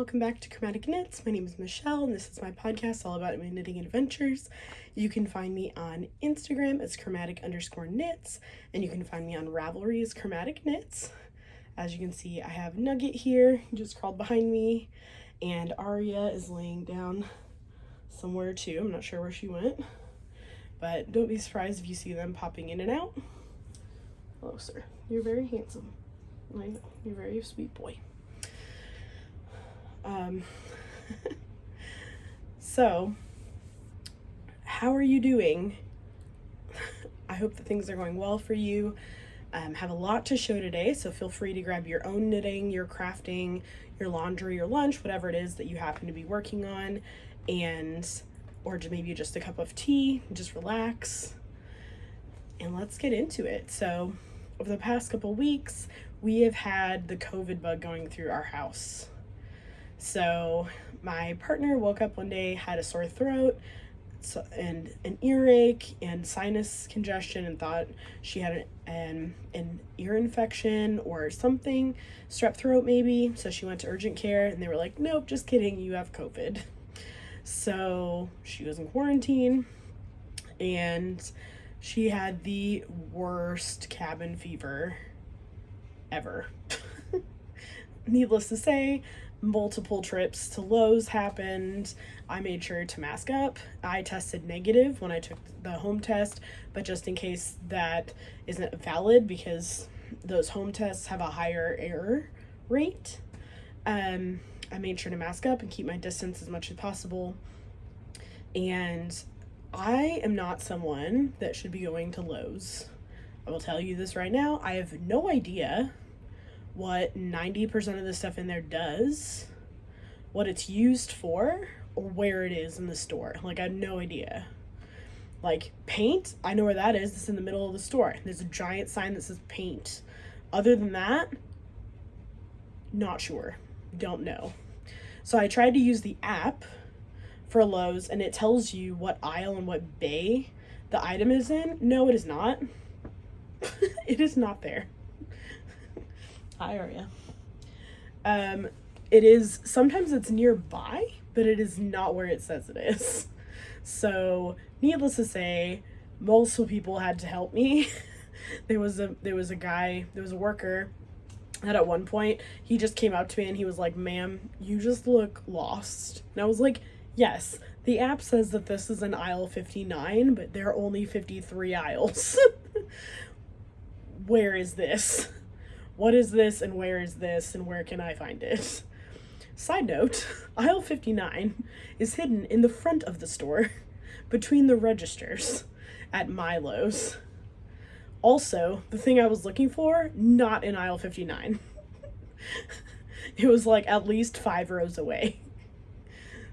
welcome back to Chromatic Knits. My name is Michelle, and this is my podcast all about my knitting adventures. You can find me on Instagram as chromatic_knits, and you can find me on Ravelry as Chromatic Knits. As you can see, I have Nugget here, he just crawled behind me, and Aria is laying down somewhere too. I'm not sure where she went, but don't be surprised if you see them popping in and out. Hello, sir. You're very handsome. I know. You're a very sweet boy. So, how are you doing? I hope that things are going well for you. Have a lot to show today, so feel free to grab your own knitting, your crafting, your laundry, your lunch, whatever it is that you happen to be working on, or maybe just a cup of tea, just relax, and let's get into it. So, over the past couple weeks, we have had the COVID bug going through our house. So my partner woke up one day, had a sore throat and an earache and sinus congestion, and thought she had an ear infection or something, strep throat maybe. So she went to urgent care, and they were like, nope, just kidding, you have COVID. So she was in quarantine, and she had the worst cabin fever ever. Needless to say, multiple trips to Lowe's happened. I made sure to mask up. I tested negative when I took the home test, but just in case that isn't valid, because those home tests have a higher error rate, I made sure to mask up and keep my distance as much as possible. And I am not someone that should be going to Lowe's. I will tell you this right now. I have no idea what 90% of the stuff in there does, what it's used for, or where it is in the store. Like, I have no idea. Like, paint, I know where that is. It's in the middle of the store. There's a giant sign that says paint. Other than that, not sure. Don't know. So I tried to use the app for Lowe's, and it tells you what aisle and what bay the item is in. No, it is not. It is not there. Hi, Aria. It is, sometimes it's nearby, but it is not where it says it is. So, needless to say, multiple people had to help me. There was a worker that at one point, he just came up to me and he was like, ma'am, you just look lost. And I was like, yes, the app says that this is in aisle 59, but there are only 53 aisles. Where is this? What is this, and where is this, and where can I find it? Side note, aisle 59 is hidden in the front of the store, between the registers at Milo's. Also, the thing I was looking for, not in aisle 59. It was like at least 5 rows away.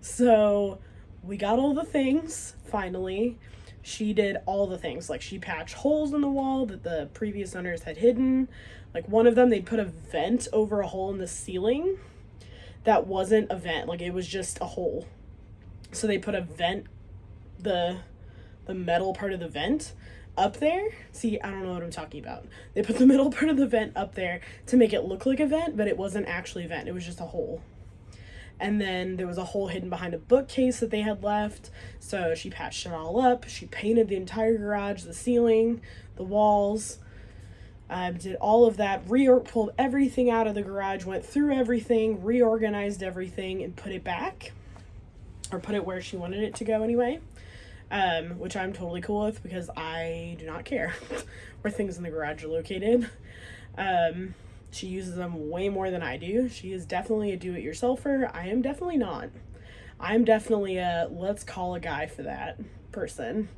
So, we got all the things, finally. She did all the things, like she patched holes in the wall that the previous owners had hidden. Like, one of them, they put a vent over a hole in the ceiling that wasn't a vent, like it was just a hole. So they put a vent, the metal part of the vent up there. See, I don't know what I'm talking about. They put the middle part of the vent up there to make it look like a vent, but it wasn't actually a vent, it was just a hole. And then there was a hole hidden behind a bookcase that they had left. So she patched it all up. She painted the entire garage, the ceiling, the walls. Did all of that, pulled everything out of the garage, went through everything, reorganized everything, and put it back. Or put it where she wanted it to go anyway. Which I'm totally cool with, because I do not care where things in the garage are located. She uses them way more than I do. She is definitely a do-it-yourselfer. I am definitely not. I'm definitely a let's call a guy for that person.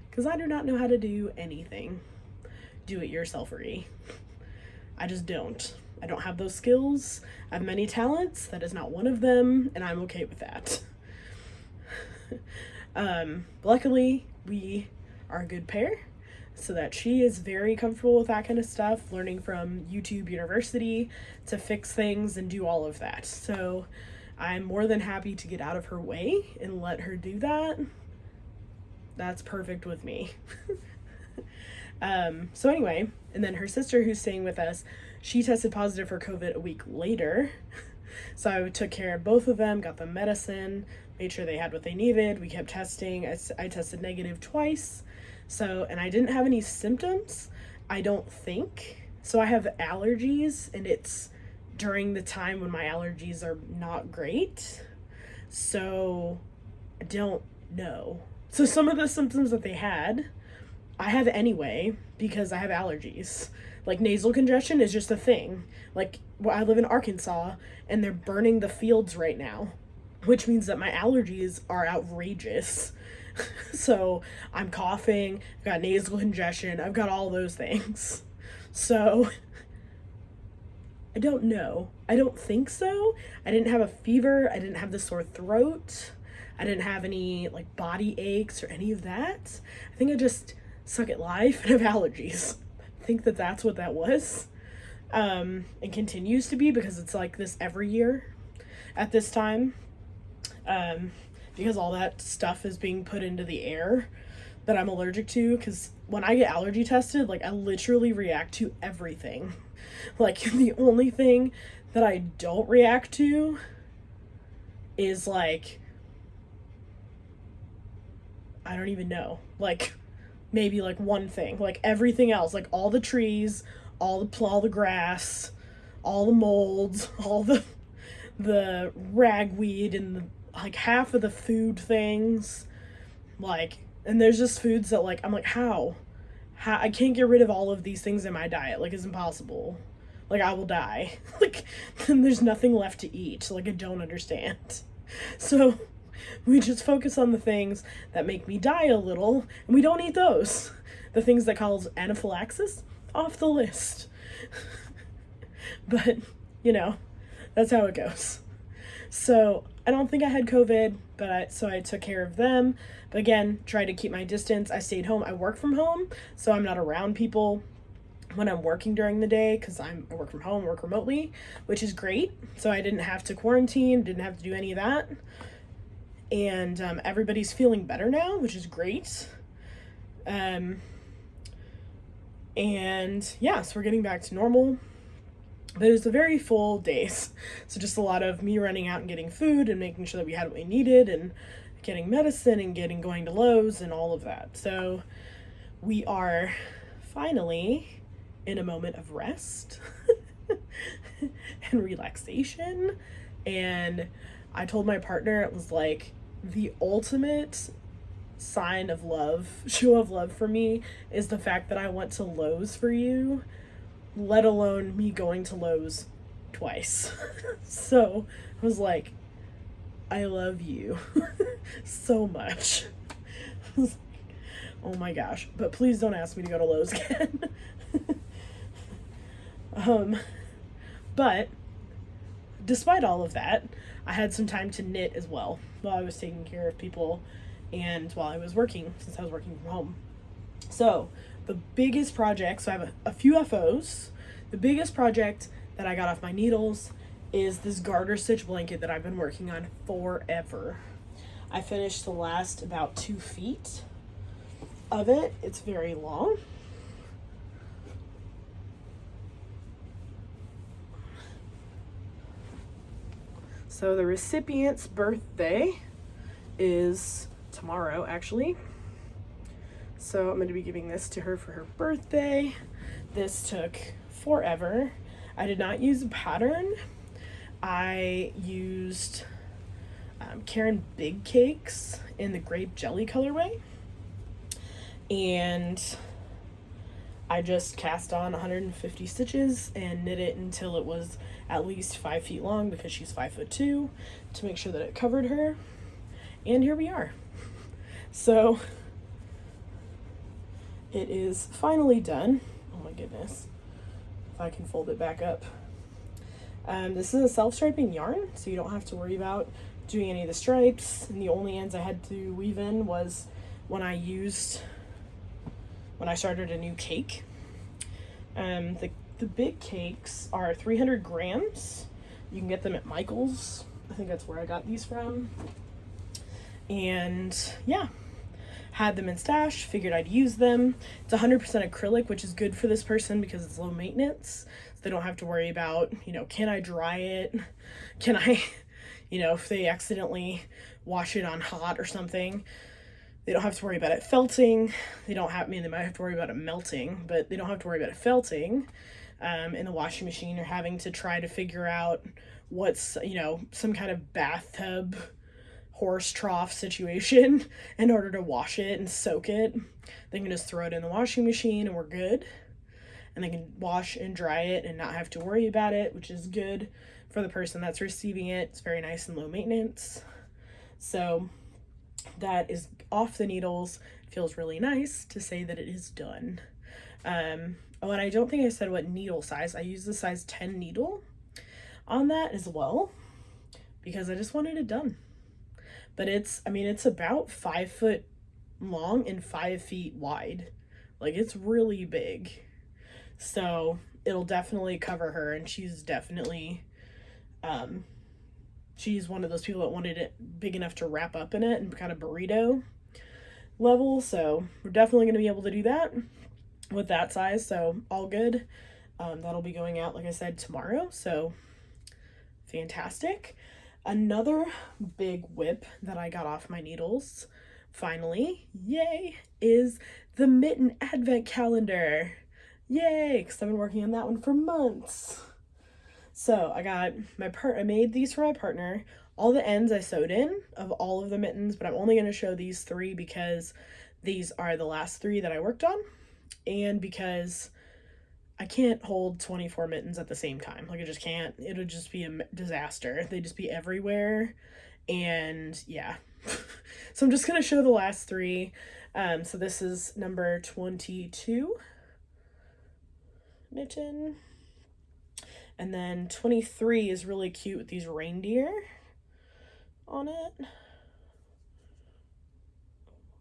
Because I do not know how to do anything do-it-yourselfery. I just don't. I don't have those skills. I have many talents. That is not one of them, and I'm okay with that. Luckily, we are a good pair, so that she is very comfortable with that kind of stuff, learning from YouTube University to fix things and do all of that. So I'm more than happy to get out of her way and let her do that. That's perfect with me. So anyway, and then her sister who's staying with us, she tested positive for COVID a week later. So I took care of both of them, got them medicine, made sure they had what they needed. We kept testing. I tested negative twice. So, and I didn't have any symptoms, I don't think. So I have allergies, and it's during the time when my allergies are not great. So I don't know. So some of the symptoms that they had, I have anyway, because I have allergies. Like, nasal congestion is just a thing. Like, well, I live in Arkansas, and they're burning the fields right now, which means that my allergies are outrageous. So I'm coughing, I've got nasal congestion, I've got all those things. So I don't know. I don't think so. I didn't have a fever. I didn't have the sore throat. I didn't have any like body aches or any of that. I think I just suck at life and have allergies. I think that that's what that was. And continues to be, because it's like this every year at this time. Because all that stuff is being put into the air that I'm allergic to. Because when I get allergy tested, like, I literally react to everything. Like, the only thing that I don't react to is, like, I don't even know. Like, maybe, like, one thing. Like, everything else, like, all the trees, all the grass, all the molds, all the ragweed, and the, like, half of the food things. Like, and there's just foods that, like, I'm like, how I can't get rid of all of these things in my diet. Like, it's impossible. Like, I will die. Like, then there's nothing left to eat. Like, I don't understand. So we just focus on the things that make me die a little, and we don't eat those. The things that cause anaphylaxis, off the list. But, you know, that's how it goes. So I don't think I had COVID, but so I took care of them. But again, tried to keep my distance. I stayed home. I work from home, so I'm not around people when I'm working during the day, because I work from home, work remotely, which is great. So I didn't have to quarantine, didn't have to do any of that. And everybody's feeling better now, which is great. And yeah, so we're getting back to normal. But it was a very full days. So just a lot of me running out and getting food and making sure that we had what we needed, and getting medicine and going to Lowe's and all of that. So we are finally in a moment of rest and relaxation. And I told my partner, it was like the ultimate sign of love, show of love for me, is the fact that I went to Lowe's for you, let alone me going to Lowe's twice. So I was like, I love you so much. Oh my gosh. But please don't ask me to go to Lowe's again. But despite all of that, I had some time to knit as well while I was taking care of people and while I was working, since I was working from home. So the biggest project, so I have a few FOs. The biggest project that I got off my needles is this garter stitch blanket that I've been working on forever. I finished the last about 2 feet of it. It's very long. So the recipient's birthday is tomorrow, actually. So I'm going to be giving this to her for her birthday. This took forever. I did not use a pattern. I used Karen Big Cakes in the grape jelly colorway. And I just cast on 150 stitches and knit it until it was at least 5 feet long, because she's 5'2", to make sure that it covered her. And here we are. So it is finally done. Oh my goodness. If I can fold it back up. This is a self-striping yarn, so you don't have to worry about doing any of the stripes. And the only ends I had to weave in was when I started a new cake. The big cakes are 300 grams. You can get them at Michael's. I think that's where I got these from. And yeah, had them in stash, figured I'd use them. It's 100% acrylic, which is good for this person because it's low maintenance. So they don't have to worry about, can I dry it? Can I, if they accidentally wash it on hot or something, they don't have to worry about it felting. They might have to worry about it melting, but they don't have to worry about it felting in the washing machine, or having to try to figure out what's, some kind of bathtub horse trough situation in order to wash it and soak it. They can just throw it in the washing machine and we're good. And they can wash and dry it and not have to worry about it, which is good for the person that's receiving it. It's very nice and low maintenance. So that is off the needles. It feels really nice to say that it is done. And I don't think I said what needle size. I use the size 10 needle on that as well because I just wanted it done. But it's about 5 foot long and 5 feet wide. Like, it's really big. So it'll definitely cover her, and she's definitely, she's one of those people that wanted it big enough to wrap up in it and kind of burrito level. So we're definitely going to be able to do that with that size. So all good. That'll be going out, like I said, tomorrow. So fantastic. Another big whip that I got off my needles, finally, yay, is the mitten advent calendar. Yay, because I've been working on that one for months. So I made these for my partner. All the ends I sewed in of all of the mittens, but I'm only going to show these 3 because these are the last 3 that I worked on, and because I can't hold 24 mittens at the same time. Like, I just can't. It would just be a disaster. They'd just be everywhere. And yeah. So I'm just going to show the last 3. So this is number 22 mitten. And then 23 is really cute with these reindeer on it.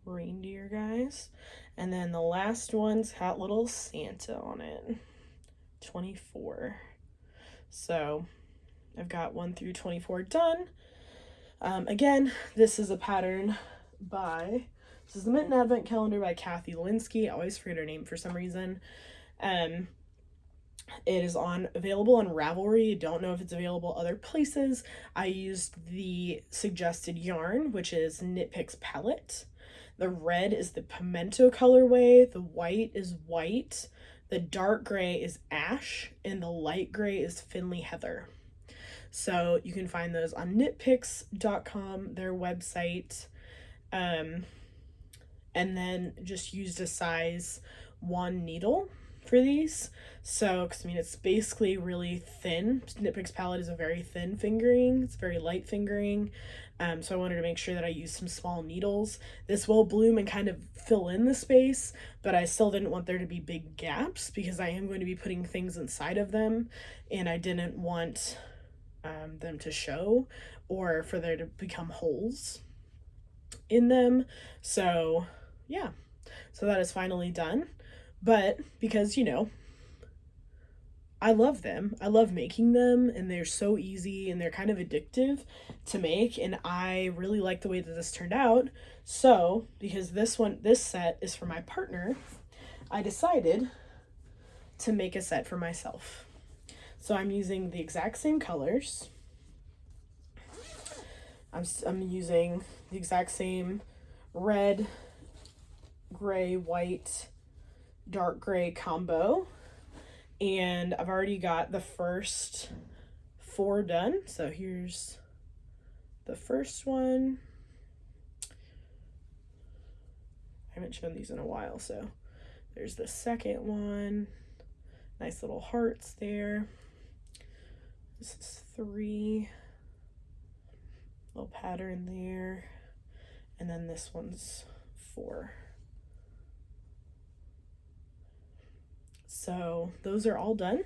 Reindeer guys. And then the last one's got little Santa on it. 24. So I've got 1 through 24 done. Again, this is a pattern this is the Mitten Advent Calendar by Kathy Lewinsky. I always forget her name for some reason. It is available on Ravelry. I don't know if it's available other places. I used the suggested yarn, which is Knit Picks Palette. The red is the pimento colorway. The white is white. The dark gray is ash, and the light gray is Finley Heather. So you can find those on knitpicks.com, their website. And then just used a size 1 needle for these. So, because it's basically really thin. Knit Picks palette is a very thin fingering. It's very light fingering. So I wanted to make sure that I used some small needles. This will bloom and kind of fill in the space, but I still didn't want there to be big gaps because I am going to be putting things inside of them, and I didn't want them to show or for there to become holes in them. So yeah, so that is finally done. But because, I love them. I love making them, and they're so easy, and they're kind of addictive to make, and I really like the way that this turned out. So, because this set is for my partner, I decided to make a set for myself. So I'm using the exact same colors. I'm using the exact same red, gray, white, dark gray combo. And I've already got the first 4 done. So here's the first one. I haven't shown these in a while, so there's the second one. Nice little hearts there. This is 3. Little pattern there. And then this one's 4. So those are all done.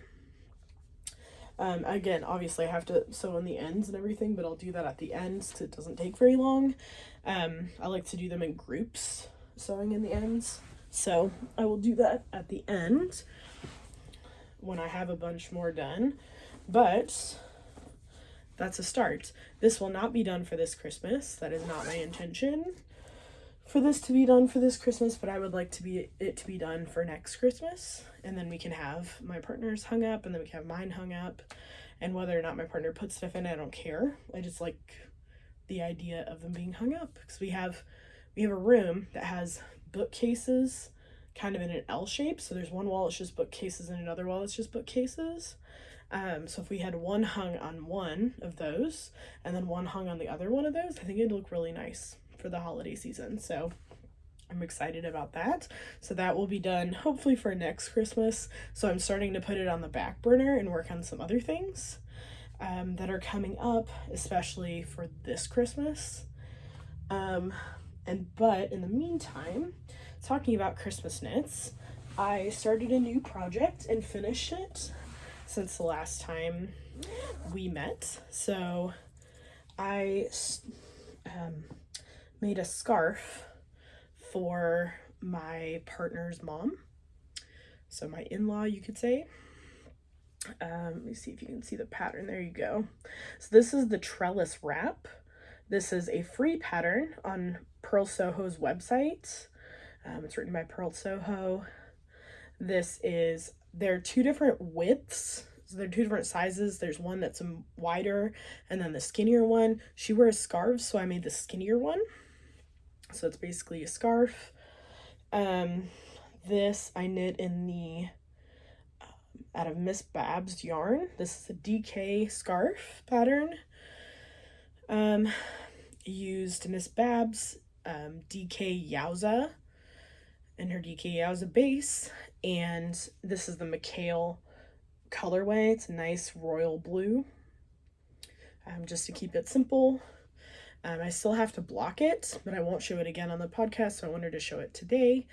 Again, obviously I have to sew in the ends and everything, but I'll do that at the ends because it doesn't take very long. I like to do them in groups, sewing in the ends. So I will do that at the end when I have a bunch more done. But that's a start. This will not be done for this Christmas. That is not my intention for this to be done for this Christmas, but I would like it to be done for next Christmas, and then we can have my partner's hung up, and then we can have mine hung up. And whether or not my partner puts stuff in, I don't care. I just like the idea of them being hung up, because we have a room that has bookcases kind of in an L shape. So there's one wall that's just bookcases and another wall that's just bookcases. So if we had one hung on one of those and then one hung on the other one of those, I think it'd look really nice for the holiday season. So I'm excited about that. So that will be done hopefully for next Christmas. So I'm starting to put it on the back burner and work on some other things that are coming up, especially for this Christmas. But in the meantime, talking about Christmas knits, I started a new project and finished it since the last time we met. So I made a scarf for my partner's mom, so my in-law, you could say. Let me see if you can see the pattern. There you go. So this is the trellis wrap. This is a free pattern on Pearl Soho's website. It's written by Pearl Soho. There are two different widths. So there are two different sizes. There's one that's wider and then the skinnier one. She wears scarves, so I made the skinnier one. So it's basically a scarf. This I knit in the out of Miss Babs yarn. This is a DK scarf pattern. Used Miss Babs DK Yowza and her DK Yowza base, and this is the McHale colorway. It's a nice royal blue, just to keep it simple. I still have to block it, but I won't show it again on the podcast, so I wanted to show it today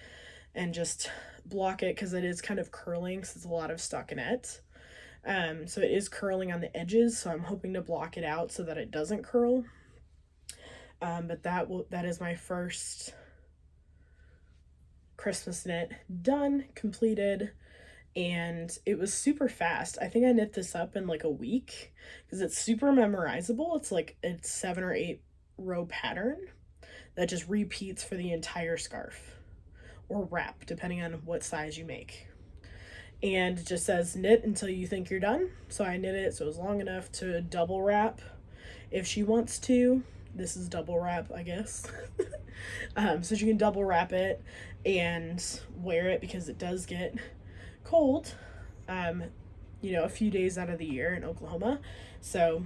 and just block it because it is kind of curling, because it's a lot of stockinette. So it is curling on the edges, so I'm hoping to block it out so that it doesn't curl. But that is my first Christmas knit done, completed, and it was super fast. I think I knit this up in like a week because it's super memorizable. It's like a 7 or 8 row pattern that just repeats for the entire scarf or wrap, depending on what size you make. And it just says knit until you think you're done. So I knit it so it was long enough to double wrap if she wants to. This is double wrap, I guess. So she can double wrap it and wear it because it does get cold, a few days out of the year in Oklahoma. So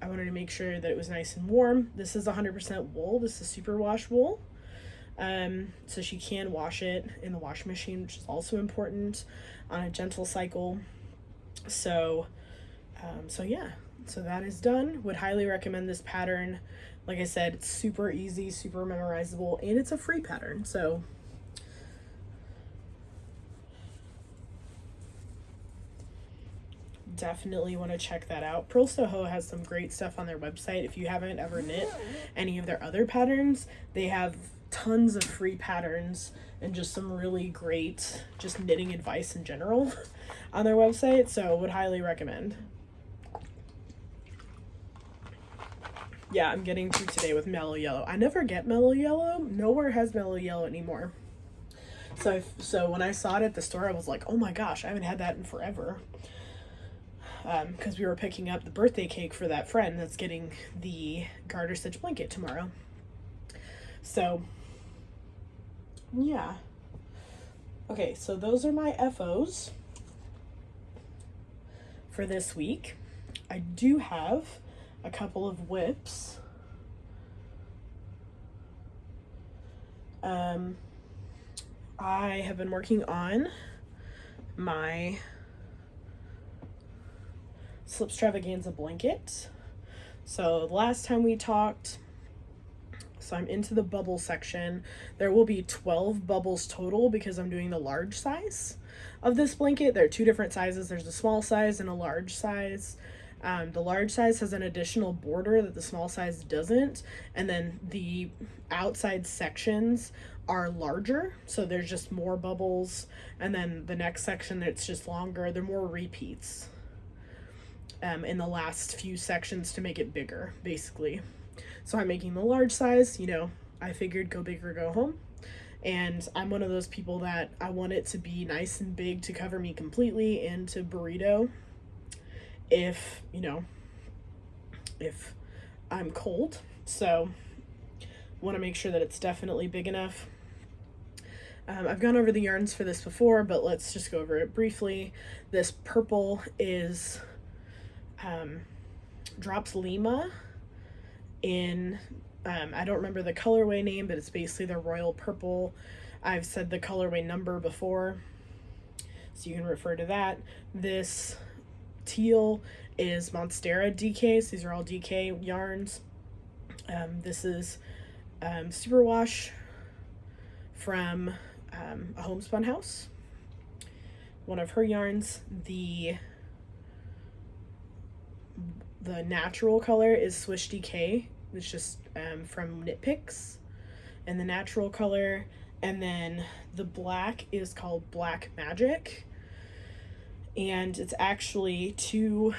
I wanted to make sure that it was nice and warm. This is 100% wool. This is superwash wool. So she can wash it in the washing machine, which is also important on a gentle cycle. So yeah, so that is done. Would highly recommend this pattern. Like I said, it's super easy, super memorizable, and it's a free pattern. So definitely want to check that out. Pearl Soho has some great stuff on their website. If you haven't ever knit any of their other patterns, they have tons of free patterns and just some really great just knitting advice in general on their website. So would highly recommend. Yeah, I'm getting through today with mellow yellow. I never get mellow yellow. Nowhere has mellow yellow anymore. So when I saw it at the store, I was like, oh my gosh, I haven't had that in forever. Because we were picking up the birthday cake for that friend that's getting the garter stitch blanket tomorrow. So yeah. Okay, so those are my FOs for this week. I do have a couple of whips. I have been working on my Slipstravaganza blanket. So the last time we talked, so I'm into the bubble section. There will be 12 bubbles total because I'm doing the large size of this blanket. There are two different sizes. There's a small size and a large size. The large size has an additional border that the small size doesn't, and then the outside sections are larger, so there's just more bubbles, and then the next section it's just longer. They're more repeats in the last few sections to make it bigger, basically. So I'm making the large size, I figured go big or go home. And I'm one of those people that I want it to be nice and big to cover me completely and to burrito if, if I'm cold. So want to make sure that it's definitely big enough. I've gone over the yarns for this before, but let's just go over it briefly. This purple is Drops Lima in, I don't remember the colorway name, but it's basically the royal purple. I've said the colorway number before, so you can refer to that. This teal is Monstera DKs. These are all DK yarns. This is Superwash from a homespun house. One of her yarns. The natural color is Swish DK. It's just from Knit Picks, and the natural color. And then the black is called Black Magic, and it's actually 2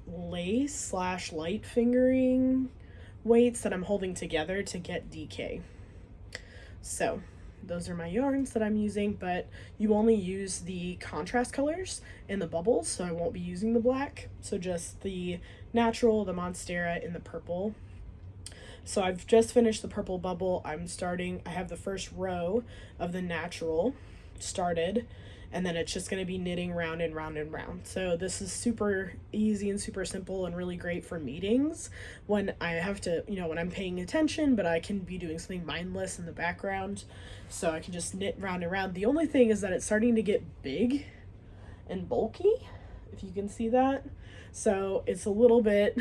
lace / light fingering weights that I'm holding together to get DK. So those are my yarns that I'm using, but you only use the contrast colors in the bubbles, so I won't be using the black. So just the natural, the Monstera, and the purple. So I've just finished the purple bubble. I have the first row of the natural started, and then it's just going to be knitting round and round and round. So this is super easy and super simple and really great for meetings when I have to, when I'm paying attention, but I can be doing something mindless in the background. So I can just knit round and round. The only thing is that it's starting to get big and bulky, if you can see that. So it's a little bit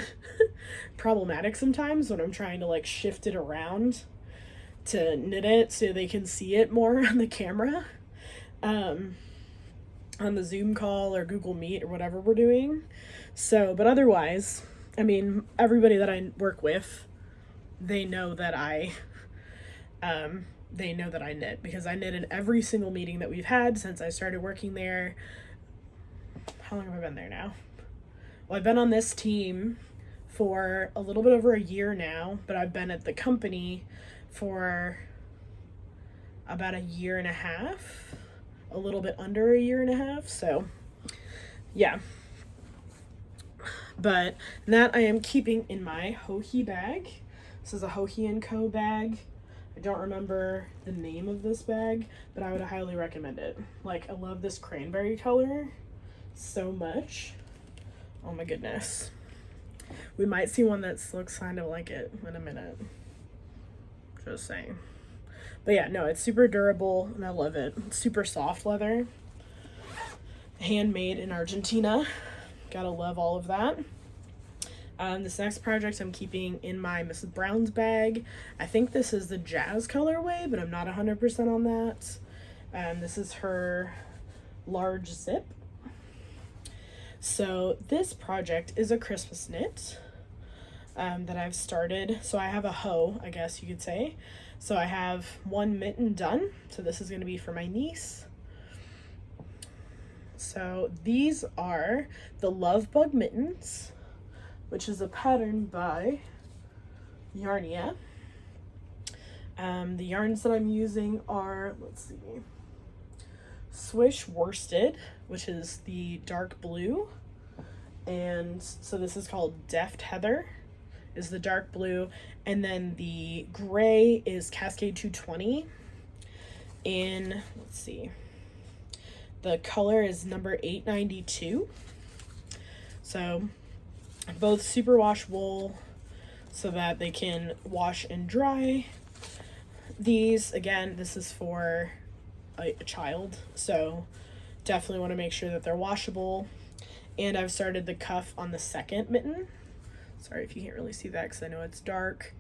problematic sometimes when I'm trying to shift it around to knit it so they can see it more on the camera, on the Zoom call or Google Meet or whatever we're doing. So, but otherwise, everybody that I work with, they know that I knit, because I knit in every single meeting that we've had since I started working there. How long have I been there now? Well, I've been on this team for a little bit over a year now, but I've been at the company for about a year and a half, a little bit under a year and a half. So yeah, but that I am keeping in my Hohi bag. This is a Hohi & Co bag. I don't remember the name of this bag, but I would highly recommend it. I love this cranberry color so much. Oh my goodness. We might see one that looks kind of like it in a minute. Just saying. But yeah, no, it's super durable and I love it. It's super soft leather. Handmade in Argentina. Gotta love all of that. This next project I'm keeping in my Mrs. Brown's bag. I think this is the Jazz colorway, but I'm not 100% on that. This is her large zip. So this project is a Christmas knit that I've started. So I have a hoe, I guess you could say. So I have one mitten done. So this is going to be for my niece. So these are the Love Bug mittens, which is a pattern by Yarnia. The yarns that I'm using are, let's see, Swish Worsted, which is the dark blue, and so this is called Deft Heather, is the dark blue, and then the gray is Cascade 220, in, let's see, the color is number 892. So both superwash wool so that they can wash and dry. These, again, this is for a child, so definitely want to make sure that they're washable. And I've started the cuff on the second mitten. Sorry if you can't really see that because I know it's dark.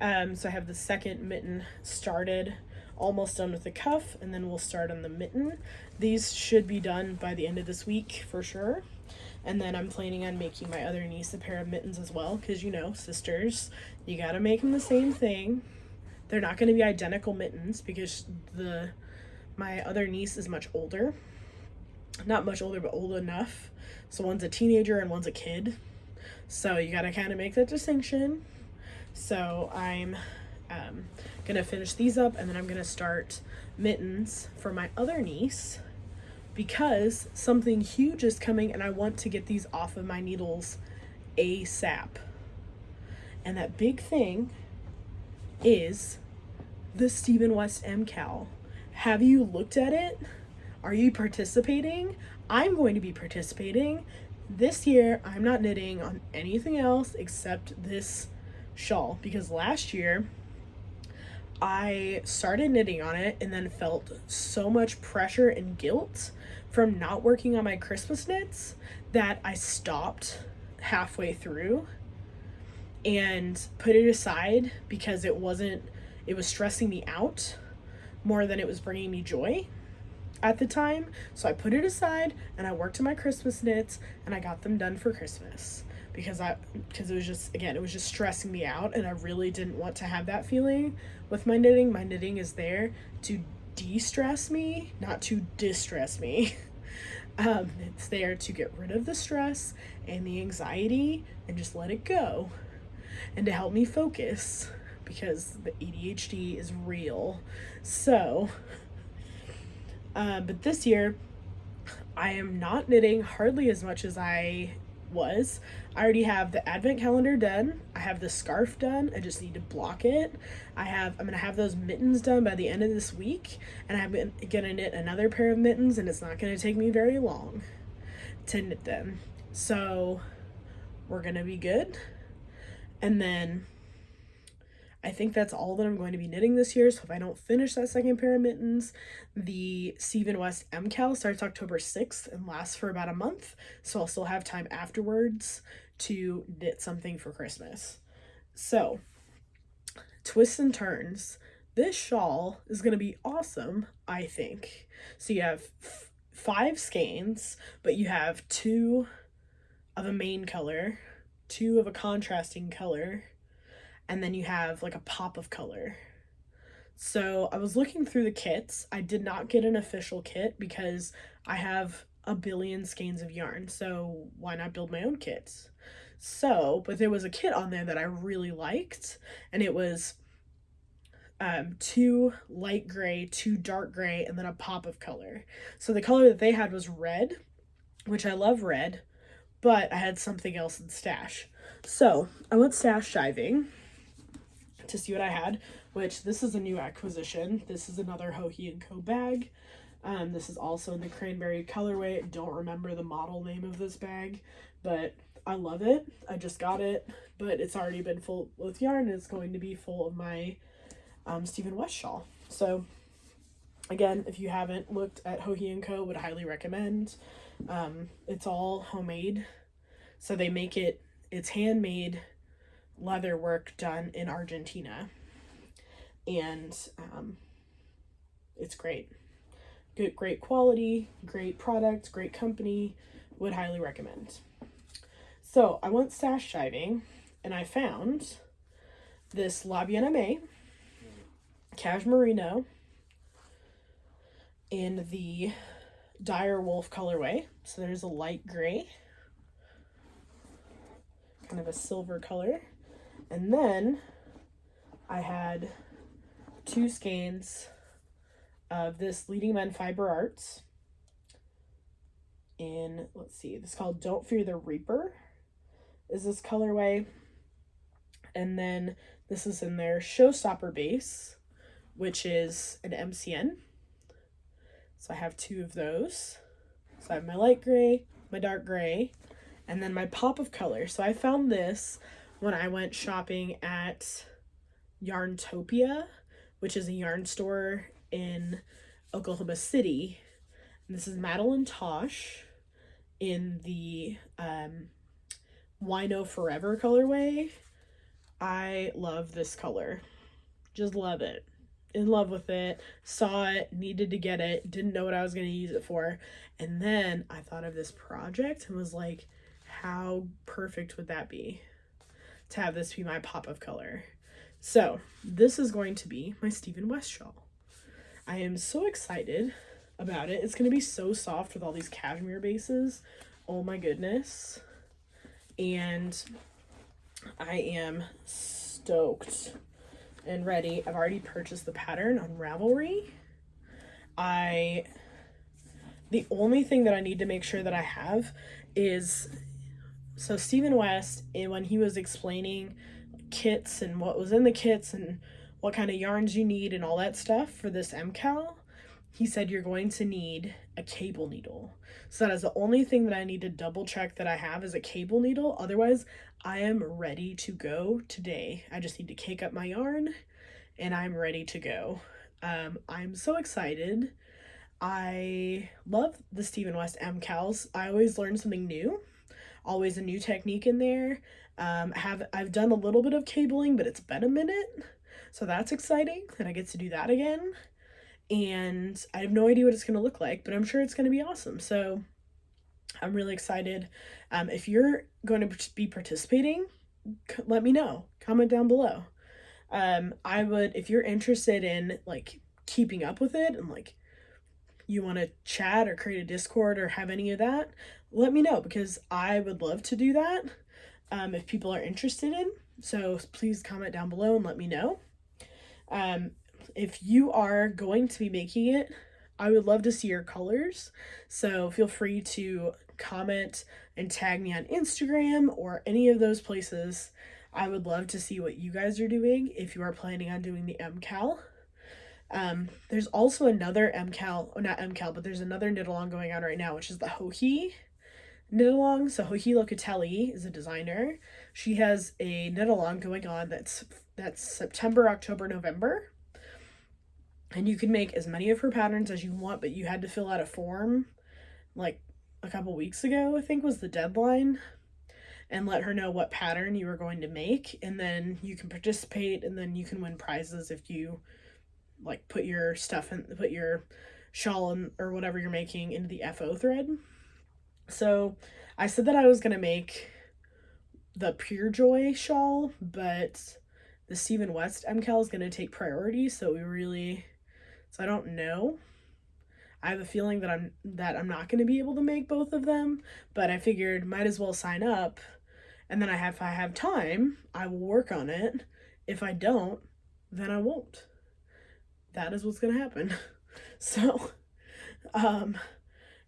So I have the second mitten started, almost done with the cuff, and then we'll start on the mitten. These should be done by the end of this week for sure. And then I'm planning on making my other niece a pair of mittens as well, because sisters, you gotta make them the same thing. They're not going to be identical mittens because my other niece is much older. Not much older, but old enough. So one's a teenager and one's a kid. So you got to kind of make that distinction. So I'm Gonna finish these up, and then I'm gonna start mittens for my other niece, because something huge is coming and I want to get these off of my needles ASAP. And that big thing is the Stephen West MCal. Have you looked at it? Are you participating? I'm going to be participating. This year, I'm not knitting on anything else except this shawl, because last year I started knitting on it and then felt so much pressure and guilt from not working on my Christmas knits that I stopped halfway through and put it aside, because it was stressing me out more than it was bringing me joy at the time. So I put it aside and I worked on my Christmas knits and I got them done for Christmas, because it was just stressing me out, and I really didn't want to have that feeling with my knitting. My knitting is there to de-stress me, not to distress me. It's there to get rid of the stress and the anxiety and just let it go, and to help me focus, because the ADHD is real. So, but this year, I am not knitting hardly as much as I was. I already have the advent calendar done. I have the scarf done. I just need to block it. I'm going to have those mittens done by the end of this week, and I'm going to knit another pair of mittens, and it's not going to take me very long to knit them. So we're going to be good. And then I think that's all that I'm going to be knitting this year. So if I don't finish that second pair of mittens, the Stephen West MCal starts October 6th and lasts for about a month. So I'll still have time afterwards to knit something for Christmas. So, twists and turns. This shawl is going to be awesome, I think. So you have 5 skeins, but you have 2 of a main color, 2 of a contrasting color, and then you have like a pop of color. So I was looking through the kits. I did not get an official kit because I have a billion skeins of yarn, so why not build my own kits? So, but there was a kit on there that I really liked, and it was 2 light gray, 2 dark gray, and then a pop of color. So the color that they had was red, which I love red, but I had something else in stash. So I went stash diving to see what I had, which this is a new acquisition. This is another Hohi & Co bag. This is also in the cranberry colorway. I don't remember the model name of this bag, but I love it. I just got it, but it's already been full with yarn. It's going to be full of my Stephen West shawl. So again, if you haven't looked at Hohi & Co, would highly recommend. It's all homemade. So they make it's handmade leather work done in Argentina. And it's great. Great quality, great product, great company. Would highly recommend. So I went stash diving and I found this La Bien Aimée Cashmerino in the Dire Wolf colorway. So there's a light gray, kind of a silver color. And then I had 2 skeins of this Leading Men Fiber Arts in, let's see, this is called Don't Fear the Reaper, is this colorway. And then this is in their Showstopper base, which is an MCN. So I have 2 of those. So I have my light gray, my dark gray, and then my pop of color. So I found this when I went shopping at Yarntopia, which is a yarn store in Oklahoma City. And this is Madeline Tosh in the Wino Forever colorway. I love this color. Just love it. In love with it. Saw it, needed to get it, didn't know what I was going to use it for. And then I thought of this project and was like, how perfect would that be to have this be my pop of color? So this is going to be my Stephen West shawl. I am so excited about it. It's going to be so soft with all these cashmere bases. Oh my goodness. And I am stoked and ready. I've already purchased the pattern on Ravelry. The only thing that I need to make sure that I have is, so Stephen West, when he was explaining kits and what was in the kits and what kind of yarns you need and all that stuff for this MCAL, he said you're going to need a cable needle. So that is the only thing that I need to double check that I have is a cable needle. Otherwise, I am ready to go today. I just need to cake up my yarn and I'm ready to go. I'm so excited. I love the Stephen West MCALs. I always learn something new. Always a new technique in there. I've done a little bit of cabling, but it's been a minute. So that's exciting that I get to do that again. And I have no idea what it's going to look like, but I'm sure it's going to be awesome. So I'm really excited. If you're going to be participating, let me know. Comment down below. If you're interested in like keeping up with it and like you want to chat or create a Discord or have any of that, let me know because I would love to do that if people are interested in. So please comment down below and let me know. If you are going to be making it, I would love to see your colors. So feel free to comment and tag me on Instagram or any of those places. I would love to see what you guys are doing if you are planning on doing the MCAL. There's also another MCAL, not MCAL, but there's another knit along going on right now, which is the Hohi knit along. So Hohi Locatelli is a designer. She has a knit along going on that's September, October, November. And you can make as many of her patterns as you want, but you had to fill out a form like a couple weeks ago, I think was the deadline, and let her know what pattern you were going to make. And then you can participate and then you can win prizes if you like put your shawl in, or whatever you're making into the FO thread. So I said that I was going to make the Pure Joy shawl, but the Stephen West MCAL is going to take priority. So I don't know. I have a feeling that I'm not going to be able to make both of them, but I figured might as well sign up. And then if I have time, I will work on it. If I don't, then I won't. That is what's going to happen. So,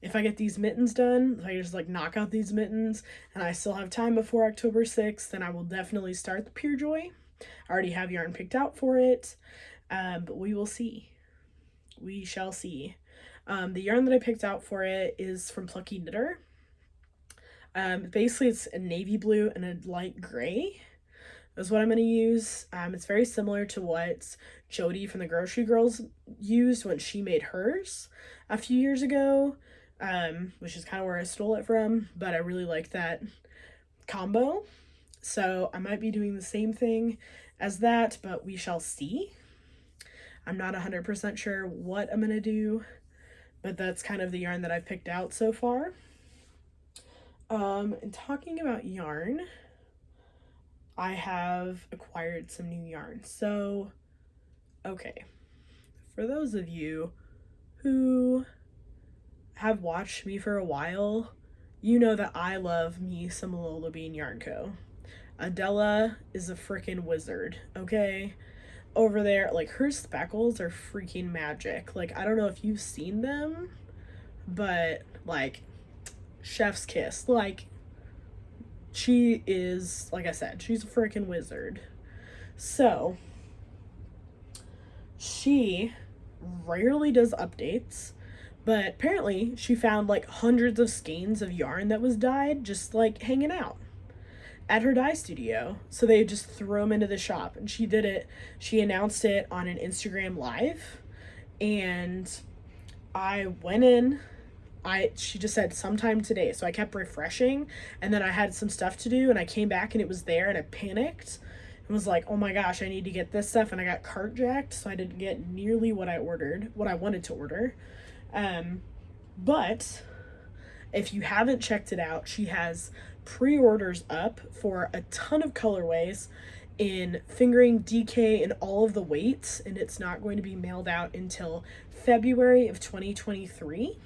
if I get these mittens done, if I just like knock out these mittens and I still have time before October 6th, then I will definitely start the Pure Joy. I already have yarn picked out for it, but we will see. We shall see. The yarn that I picked out for it is from Plucky Knitter. Basically it's a navy blue and a light gray is what I'm going to use. It's very similar to what Jody from the Grocery Girls used when she made hers a few years ago, which is kind of where I stole it from, but I really like that combo. So I might be doing the same thing as that, but we shall see. I'm not 100% sure what I'm going to do, but that's kind of the yarn that I've picked out so far. And talking about yarn, I have acquired some new yarn. So, okay, for those of you who have watched me for a while, you know that I love me some Lola Bean Yarn Co. Adela is a freaking wizard, okay? Over there, like, her speckles are freaking magic. Like, I don't know if you've seen them, but, like, chef's kiss. Like, she is, like I said, she's a freaking wizard. So, she rarely does updates, but apparently she found, like, hundreds of skeins of yarn that was dyed just, like, hanging out at her dye studio. So they just threw them into the shop, and she did it. She announced it on an Instagram live, and I went in. She just said sometime today, so I kept refreshing, and then I had some stuff to do, and I came back and it was there, and I panicked and was like, oh my gosh, I need to get this stuff, and I got cart jacked, so I didn't get nearly what I wanted to order. But if you haven't checked it out, she has pre-orders up for a ton of colorways in fingering, DK, and all of the weights, and it's not going to be mailed out until February of 2023.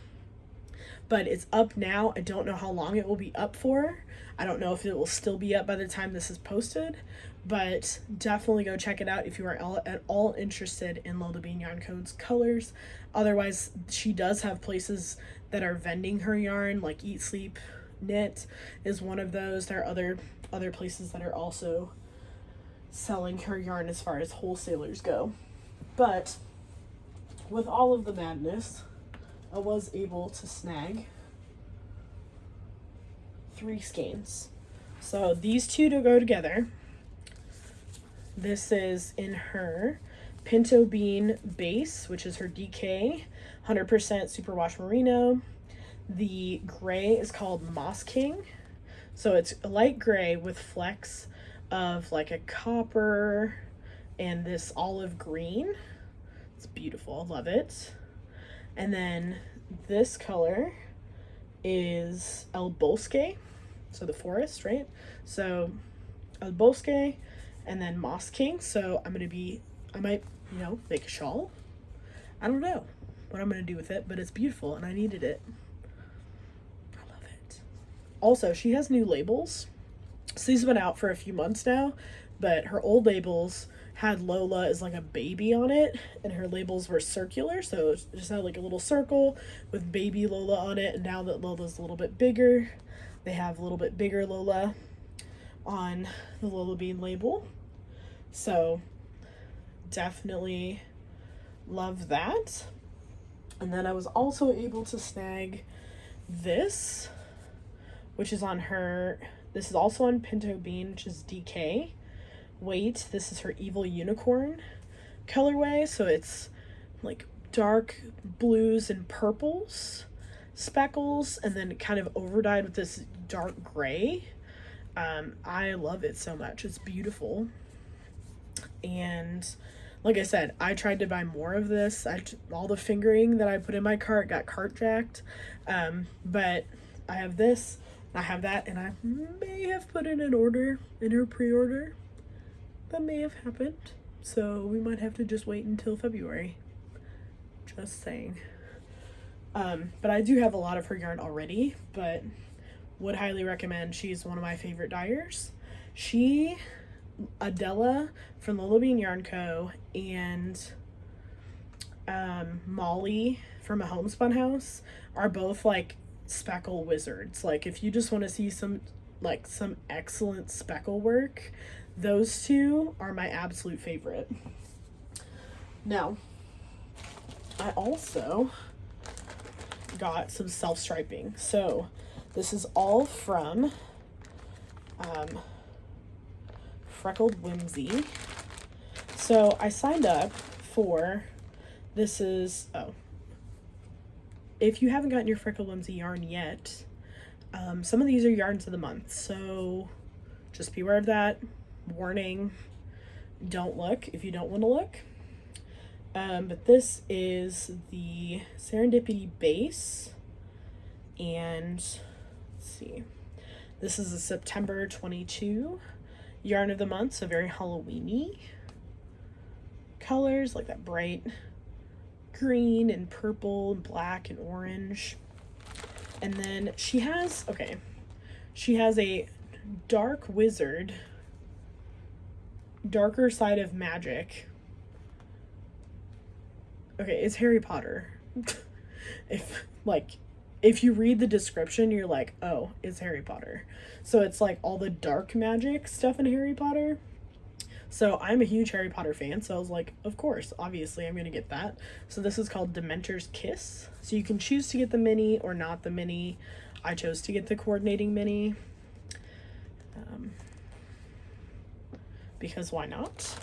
but it's up now. I don't know how long it will be up for. I don't know if it will still be up by the time this is posted, but definitely go check it out if you are at all interested in Lola Bean Yarn Co's colors. Otherwise, she does have places that are vending her yarn, like Eat Sleep Knit is one of those. There are other places that are also selling her yarn as far as wholesalers go. But with all of the madness, I was able to snag 3 skeins. So these two to go together. This is in her Pinto Bean base, which is her DK, 100% superwash merino. The gray is called Moss King. So it's a light gray with flecks of like a copper and this olive green. It's beautiful. I love it. And then this color is El Bosque. So the forest, right? So El Bosque and then Moss King. So I might, make a shawl. I don't know what I'm going to do with it, but it's beautiful and I needed it. I love it. Also, she has new labels. So these have been out for a few months now, but her old labels had Lola as like a baby on it, and her labels were circular, so it just had like a little circle with baby Lola on it. And now that Lola's a little bit bigger, they have a little bit bigger Lola on the Lola Bean label. So definitely love that. And then I was also able to snag this, which is on her, this is also on Pinto Bean, which is DK. Wait, this is her Evil Unicorn colorway, so it's like dark blues and purples, speckles, and then kind of overdyed with this dark gray. I love it so much. It's beautiful. And like I said, I tried to buy more of this. All the fingering that I put in my cart got cart jacked, but I have this, I have that, and I may have put in an order in her pre-order. That may have happened, so we might have to just wait until February. Just saying. But I do have a lot of her yarn already, but would highly recommend. She's one of my favorite dyers. Adela from Lola Bean Yarn Co. and Molly from A Homespun House are both like speckle wizards. Like if you just want to see some excellent speckle work, those two are my absolute favorite. Now, I also got some self-striping. So this is all from Freckled Whimsy. So I signed up for, if you haven't gotten your Freckled Whimsy yarn yet, some of these are yarns of the month, so just be aware of that. Warning, don't look if you don't want to look. But this is the Serendipity base, and let's see, this is a September 22 yarn of the month, so very Halloween-y colors, like that bright green and purple and black and orange. And then she has a Dark Wizard, Darker Side of Magic. Okay, it's Harry Potter. If you read the description, you're like, oh, it's Harry Potter. So it's like all the dark magic stuff in Harry Potter. So I'm a huge Harry Potter fan, so I was like, of course, obviously I'm going to get that. So this is called Dementor's Kiss. So you can choose to get the mini or not the mini. I chose to get the coordinating mini. Because why not?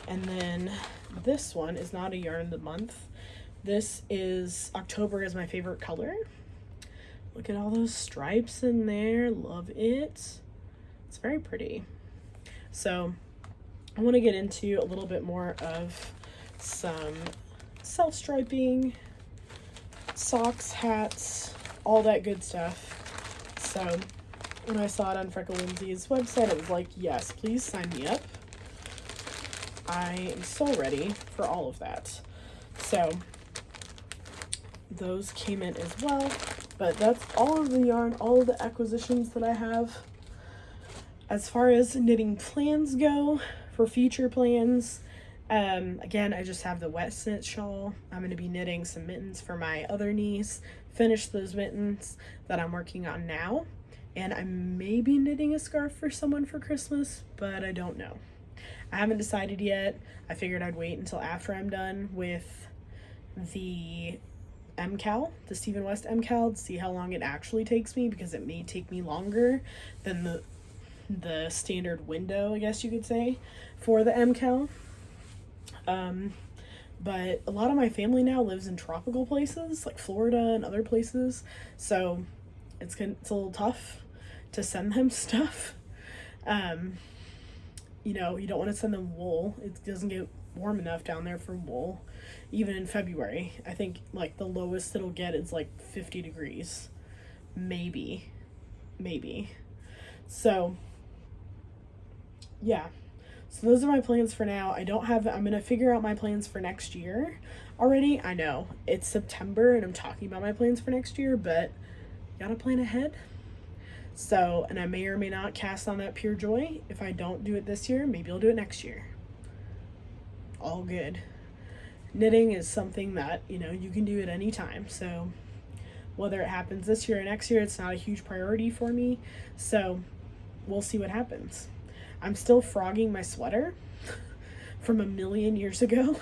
And then this one is not a yarn of the month. This is October is my favorite color. Look at all those stripes in there. Love it. It's very pretty. So I want to get into a little bit more of some self-striping, socks, hats, all that good stuff. So when I saw it on Freckle Whimsy's website, it was like, yes, please sign me up. I am so ready for all of that. So those came in as well. But that's all of the yarn, all of the acquisitions that I have. As far as knitting plans go, for future plans, again, I just have the wet knit shawl. I'm going to be knitting some mittens for my other niece, finish those mittens that I'm working on now, and I may be knitting a scarf for someone for Christmas, but I don't know. I haven't decided yet. I figured I'd wait until after I'm done with the MCAL, the Stephen West MCAL, to see how long it actually takes me, because it may take me longer than the standard window, I guess you could say, for the MCAL. But a lot of my family now lives in tropical places like Florida and other places, so it's a little tough to send them stuff. You know, you don't want to send them wool. It doesn't get warm enough down there for wool, even in February. I think like the lowest it'll get is like 50 degrees, maybe. So yeah, so those are my plans for now. I'm going to figure out my plans for next year already. I know it's September and I'm talking about my plans for next year, but gotta plan ahead. So, and I may or may not cast on that pure joy. If I don't do it this year, maybe I'll do it next year. All good. Knitting is something that, you know, you can do at any time. So whether it happens this year or next year, it's not a huge priority for me. So we'll see what happens. I'm still frogging my sweater from a million years ago.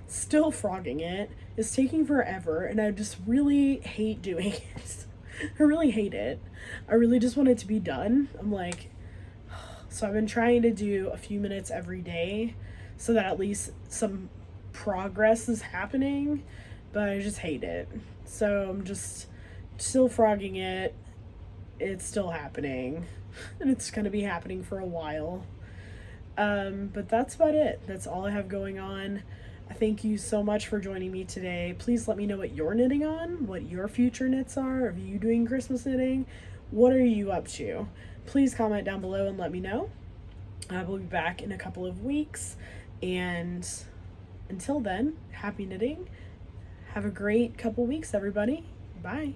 Still frogging it. It's taking forever, and I just really hate doing it. I really hate it. I really just want it to be done. I'm like, so I've been trying to do a few minutes every day so that at least some progress is happening, but I just hate it. So I'm just still frogging it. It's still happening, and it's going to be happening for a while. But that's about it. That's all I have going on. Thank you so much for joining me today. Please let me know what you're knitting on, what your future knits are. Are you doing Christmas knitting? What are you up to? Please comment down below and let me know. I will be back in a couple of weeks. And until then, happy knitting. Have a great couple weeks, everybody. Bye.